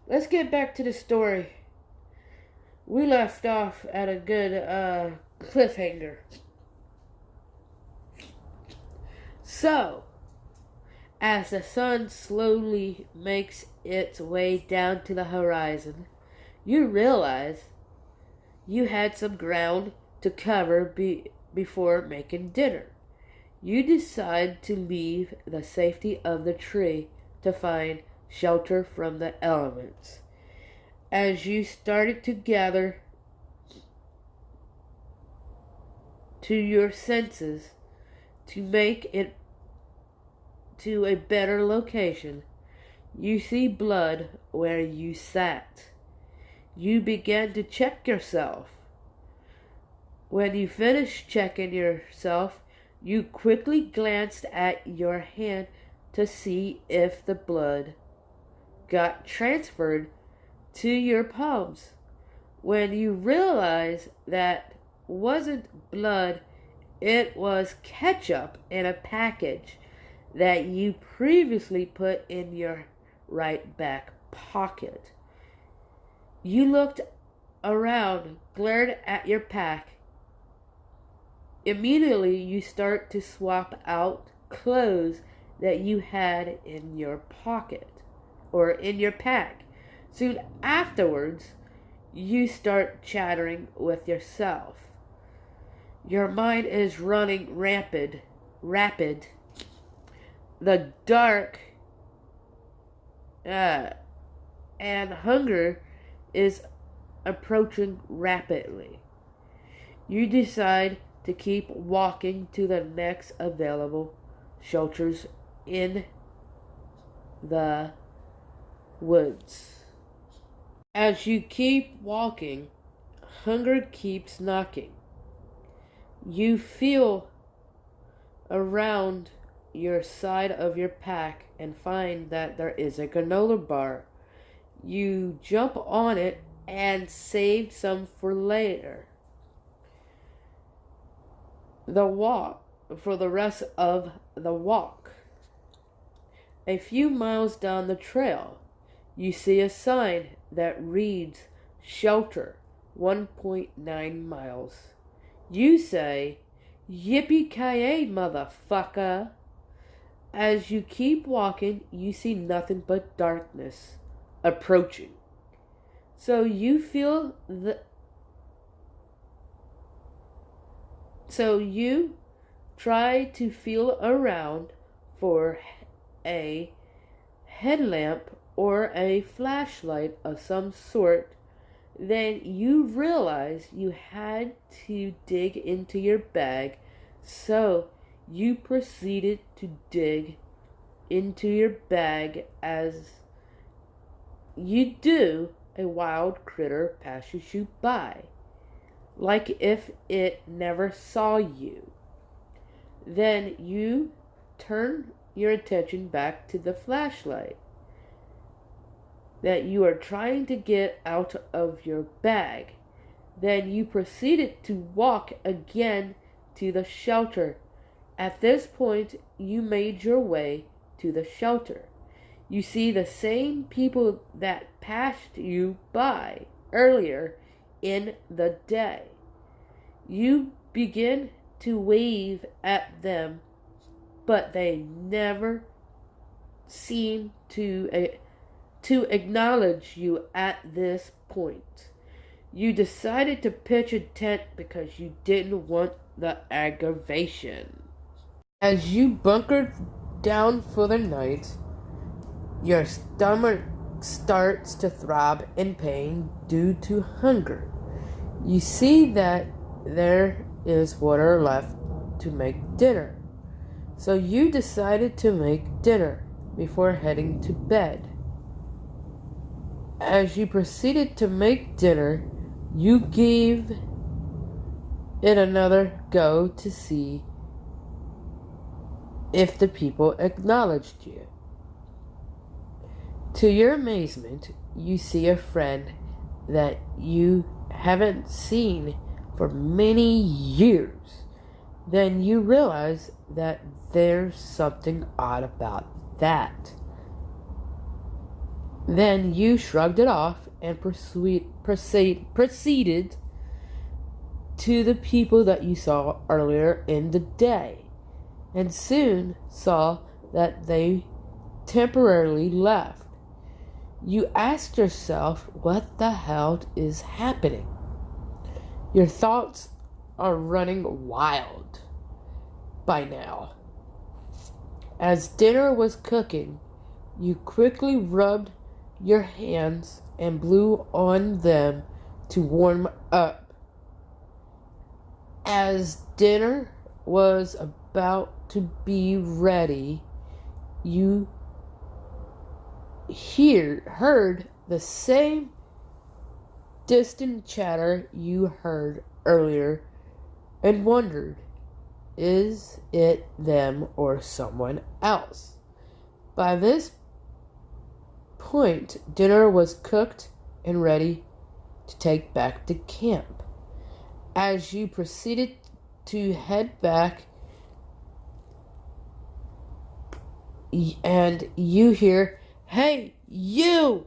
let's get back to the story. We left off at a good cliffhanger. So, as the sun slowly makes its way down to the horizon, you realize you had some ground to cover before making dinner. You decide to leave the safety of the tree to find shelter from the elements. As you started to gather to your senses to make it to a better location, you see blood where you sat. You began to check yourself. When you finished checking yourself, you quickly glanced at your hand to see if the blood got transferred to your palms. When you realized that wasn't blood, it was ketchup in a package that you previously put in your right back pocket. You looked around, glared at your pack. Immediately, you start to swap out clothes that you had in your pocket or in your pack. Soon afterwards, you start chattering with yourself. Your mind is running rapid. The dark and hunger is approaching rapidly. You decide to keep walking to the next available shelters in the woods. As you keep walking, hunger keeps knocking. You feel around your side of your pack and find that there is a granola bar. You jump on it and save some for later. For the rest of the walk. A few miles down the trail, you see a sign that reads Shelter 1.9 miles. You say, "Yippee-ki-yay, motherfucker." As you keep walking, you see nothing but darkness approaching. So you try to feel around for a headlamp or a flashlight of some sort. Then you realize you had to dig into your bag, so you proceeded to dig into your bag as you do a wild critter passes you by, like if it never saw you. Then you turn your attention back to the flashlight that you are trying to get out of your bag. Then you proceeded to walk again to the shelter. At this point, you made your way to the shelter. You see the same people that passed you by earlier in the day. You begin to wave at them, but they never seem to acknowledge you at this point. You decided to pitch a tent because you didn't want the aggravation. As you bunkered down for the night, your stomach starts to throb in pain due to hunger. You see that there is water left to make dinner. So you decided to make dinner before heading to bed. As you proceeded to make dinner, you gave it another go to see if the people acknowledged you. To your amazement, you see a friend that you haven't seen for many years. Then you realize that there's something odd about that. Then you shrugged it off and proceeded to the people that you saw earlier in the day, and soon saw that they temporarily left. You asked yourself, what the hell is happening? Your thoughts are running wild by now. As dinner was cooking, you quickly rubbed your hands and blew on them to warm up. As dinner was about to be ready, you heard the same distant chatter you heard earlier and wondered, is it them or someone else? By this point, dinner was cooked and ready to take back to camp. As you proceeded to head back, and you hear, "Hey, you!"